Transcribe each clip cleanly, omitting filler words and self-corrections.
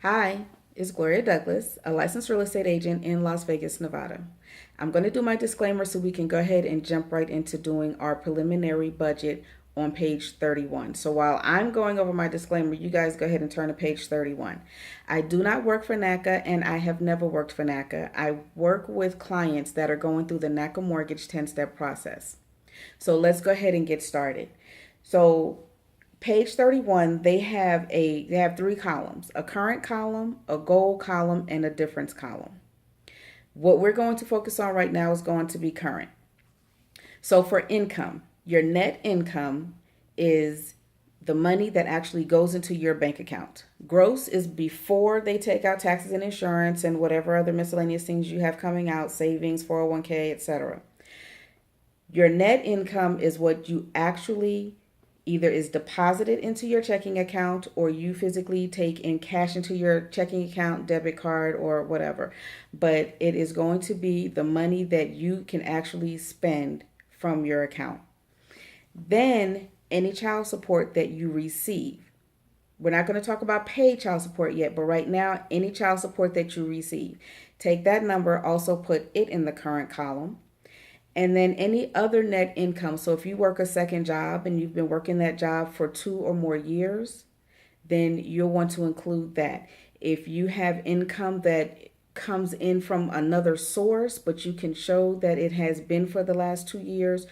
Hi, it's Gloria Douglas, a licensed real estate agent in Las Vegas, Nevada. I'm going to do my disclaimer so we can go ahead and jump right into doing our preliminary budget on page 31. So while I'm going over my disclaimer, you guys go ahead and turn to page 31. I do not work for NACA and I have never worked for NACA. I work with clients that are going through the NACA mortgage 10-step process. So let's go ahead and get started. So page 31, they have three columns: a current column, a goal column, and a difference column. What we're going to focus on right now is going to be current. So for income, your net income is the money that actually goes into your bank account. Gross is before they take out taxes and insurance and whatever other miscellaneous things you have coming out, savings, 401k, etc. Your net income is what you actually either is deposited into your checking account or you physically take in cash into your checking account, debit card, or whatever. But it is going to be the money that you can actually spend from your account. Then any child support that you receive. We're not going to talk about paid child support yet, but right now, any child support that you receive, take that number, also put it in the current column. And then any other net income. So if you work a second job and you've been working that job for 2 or more years, then you'll want to include that. If you have income that comes in from another source, but you can show that it has been for the last 2 years,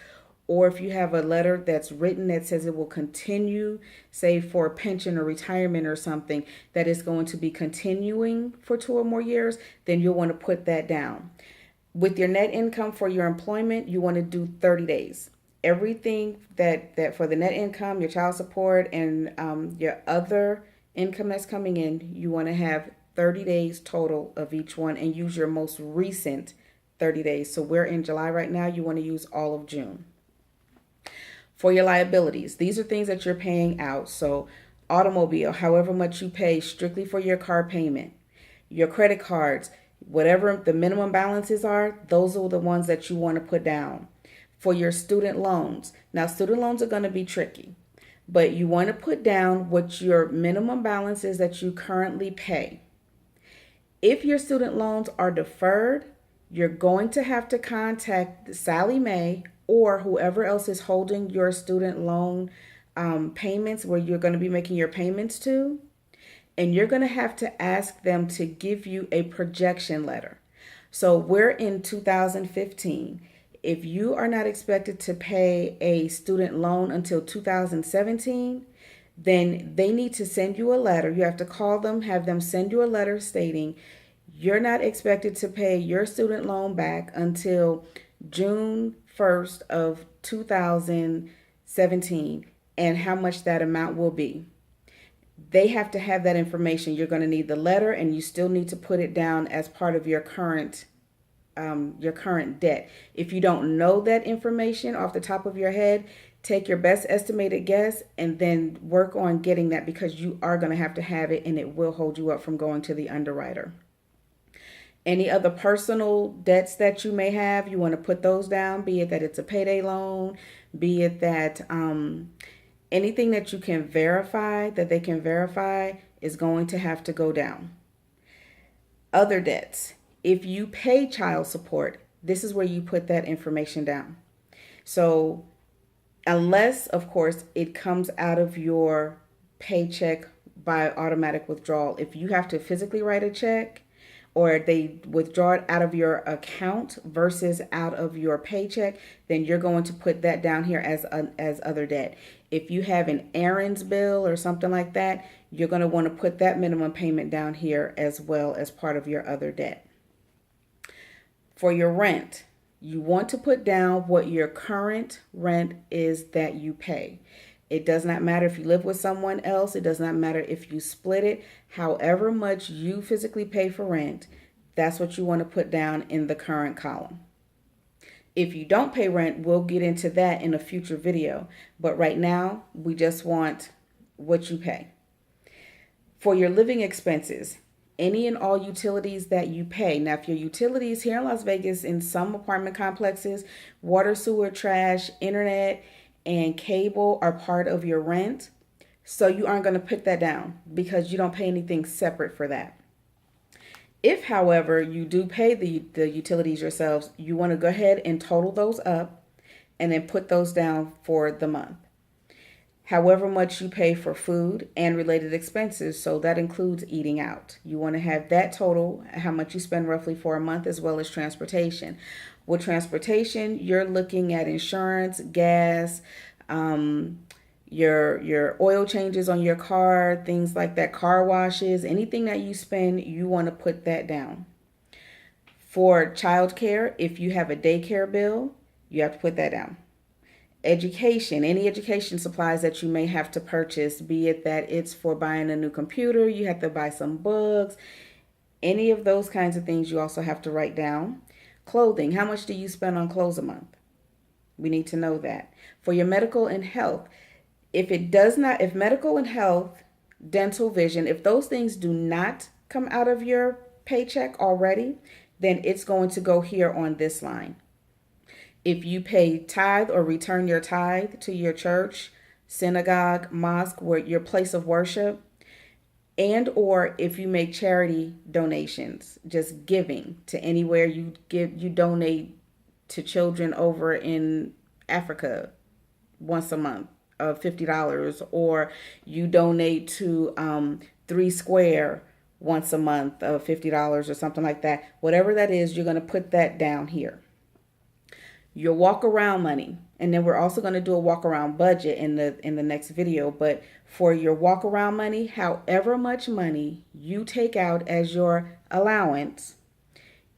or if you have a letter that's written that says it will continue, say for pension or retirement or something, that is going to be continuing for 2 or more years, then you'll want to put that down. With your net income for your employment, you want to do 30 days. Everything that for the net income, your child support, and your other income that's coming in, you want to have 30 days total of each one and use your most recent 30 days. So we're in July right now. You want to use all of June. For your liabilities, these are things that you're paying out. So automobile, however much you pay strictly for your car payment, your credit cards, whatever the minimum balances are, those are the ones that you want to put down. For your student loans, now student loans are going to be tricky, but you want to put down what your minimum balance is that you currently pay. If your student loans are deferred, you're going to have to contact Sally Mae or whoever else is holding your student loan payments, where you're going to be making your payments to, and you're going to have to ask them to give you a projection letter. So we're in 2015. If you are not expected to pay a student loan until 2017, then they need to send you a letter. You have to call them, have them send you a letter stating you're not expected to pay your student loan back until June 1st of 2017 and how much that amount will be. They have to have that information. You're going to need the letter, and you still need to put it down as part of your current debt. If you don't know that information off the top of your head, take your best estimated guess and then work on getting that, because you are going to have it, and it will hold you up from going to the underwriter. Any other personal debts that you may have, you want to put those down, be it that it's a payday loan, be it that anything that you can verify, that they can verify, is going to have to go down. Other debts. If you pay child support, this is where you put that information down. So unless, of course, it comes out of your paycheck by automatic withdrawal. If you have to physically write a check, or they withdraw it out of your account versus out of your paycheck, then you're going to put that down here as other debt. If you have an errands bill or something like that, you're going to want to put that minimum payment down here as well as part of your other debt. For your rent, you want to put down what your current rent is that you pay. It does not matter if you live with someone else. It does not matter if you split it. However much you physically pay for rent, that's what you want to put down in the current column. If you don't pay rent, we'll get into that in a future video. But right now, we just want what you pay. For your living expenses, any and all utilities that you pay. Now, if your utilities here in Las Vegas, in some apartment complexes, water, sewer, trash, internet, and cable are part of your rent, So you aren't going to put that down because you don't pay anything separate for that. If, however, you do pay the utilities yourselves, you want to go ahead and total those up and then put those down for the month. However much you pay for food and related expenses, so that includes eating out. You want to have that total, how much you spend roughly for a month, as well as transportation. With transportation, you're looking at insurance, gas, your oil changes on your car, things like that, car washes, anything that you spend, you want to put that down. For childcare, if you have a daycare bill, you have to put that down. Education, any education supplies that you may have to purchase, be it that it's for buying a new computer, you have to buy some books, any of those kinds of things you also have to write down. Clothing, how much do you spend on clothes a month? We need to know that. For your medical and health, if medical and health, dental, vision, if those things do not come out of your paycheck already, then it's going to go here on this line. If you pay tithe or return your tithe to your church, synagogue, mosque, where your place of worship, and or if you make charity donations, just giving to anywhere you donate to children over in Africa once a month of $50, or you donate to 3 Square once a month of $50 or something like that. Whatever that is, you're going to put that down here. Your walk around money, and then we're also going to do a walk around budget in the next video. But for your walk around money, however much money you take out as your allowance,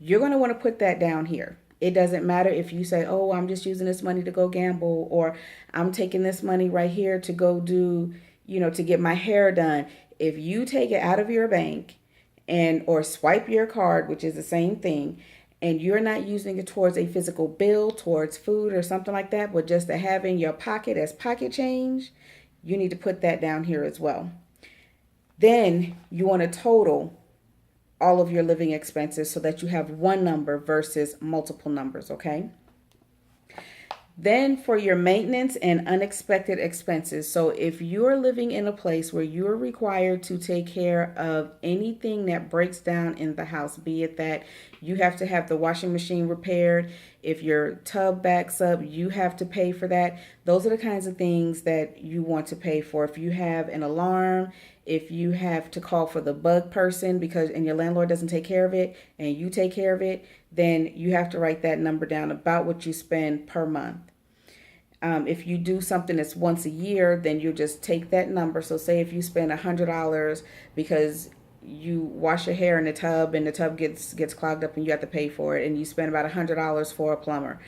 you're going to want to put that down here. It doesn't matter if you say, oh, I'm just using this money to go gamble, or I'm taking this money right here to go do, to get my hair done. If you take it out of your bank or swipe your card, which is the same thing, and you're not using it towards a physical bill, towards food or something like that, but just to have in your pocket as pocket change, you need to put that down here as well. Then you want to total all of your living expenses so that you have one number versus multiple numbers, okay? Then for your maintenance and unexpected expenses. So if you're living in a place where you're required to take care of anything that breaks down in the house, be it that you have to have the washing machine repaired, if your tub backs up, you have to pay for that. Those are the kinds of things that you want to pay for. If you have an alarm, if you have to call for the bug person and your landlord doesn't take care of it and you take care of it, then you have to write that number down, about what you spend per month. If you do something that's once a year, then you just take that number. So say if you spend $100 because you wash your hair in the tub and the tub gets clogged up and you have to pay for it, and you spend about $100 for a plumber,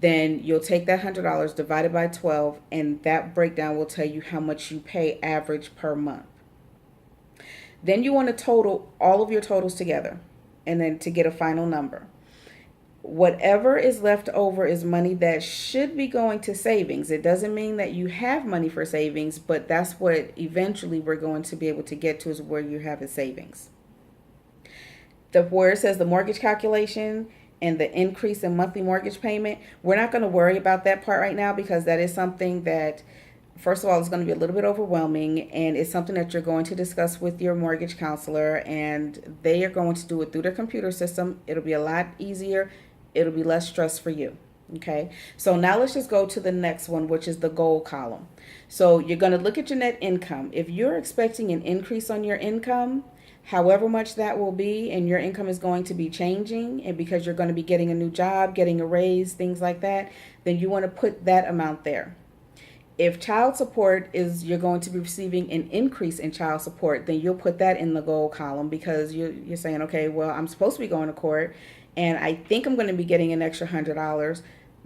then you'll take that $100 divided by 12, and that breakdown will tell you how much you pay average per month. Then you want to total all of your totals together, and then to get a final number. Whatever is left over is money that should be going to savings. It doesn't mean that you have money for savings, but that's what eventually we're going to be able to get to, is where you have a savings. Where it says the mortgage calculation and the increase in monthly mortgage payment, we're not going to worry about that part right now, because that is something that, first of all, it's going to be a little bit overwhelming, and it's something that you're going to discuss with your mortgage counselor, and they are going to do it through their computer system. It'll be a lot easier. It'll be less stress for you. Okay, so now let's just go to the next one, which is the goal column. So you're going to look at your net income. If you're expecting an increase on your income, however much that will be, and your income is going to be changing, and because you're going to be getting a new job, getting a raise, things like that, then you want to put that amount there. If child support you're going to be receiving an increase in child support, then you'll put that in the goal column, because you're saying, okay, well, I'm supposed to be going to court, and I think I'm going to be getting an extra $100.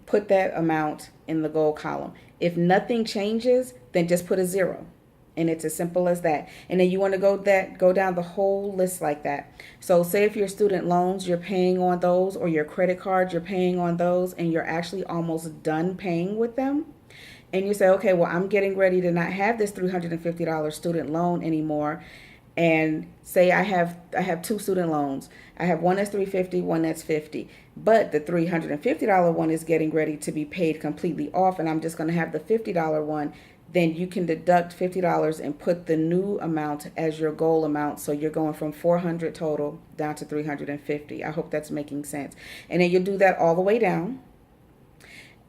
Put that amount in the goal column. If nothing changes, then just put a 0. And it's as simple as that. And then you want to go down the whole list like that. So say if your student loans, you're paying on those, or your credit cards, you're paying on those, and you're actually almost done paying with them. And you say, okay, well, I'm getting ready to not have this $350 student loan anymore. And say I have 2 student loans. I have one that's $350, one that's $50. But the $350 one is getting ready to be paid completely off, and I'm just going to have the $50 one. then you can deduct $50 and put the new amount as your goal amount. So you're going from 400 total down to 350. I hope that's making sense. And then you do that all the way down.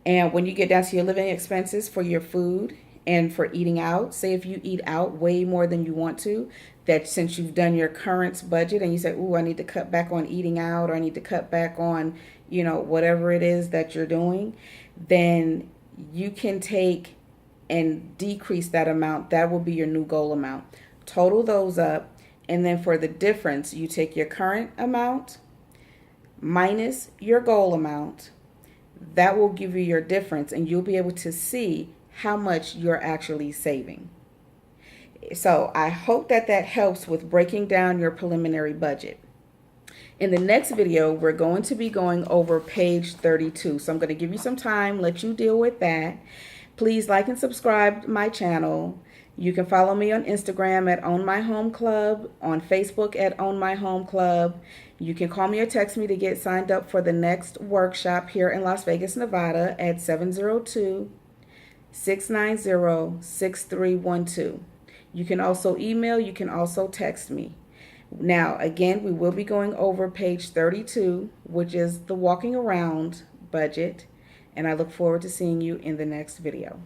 And when you get down to your living expenses for your food and for eating out, say if you eat out way more than you want to, that since you've done your current budget and you say, "Ooh, I need to cut back on eating out, or I need to cut back on, whatever it is that you're doing," then you can take and decrease that amount. That will be your new goal amount. Total those up, and then for the difference, you take your current amount minus your goal amount. That will give you your difference, and you'll be able to see how much you're actually saving. So I hope that helps with breaking down your preliminary budget. In the next video, we're going to be going over page 32. So I'm going to give you some time, let you deal with that. Please like and subscribe to my channel. You can follow me on Instagram at Own My Home Club, on Facebook at Own My Home Club. You can call me or text me to get signed up for the next workshop here in Las Vegas, Nevada at 702-690-6312. You can also email, you can also text me. Now, again, we will be going over page 32, which is the walking around budget, and I look forward to seeing you in the next video.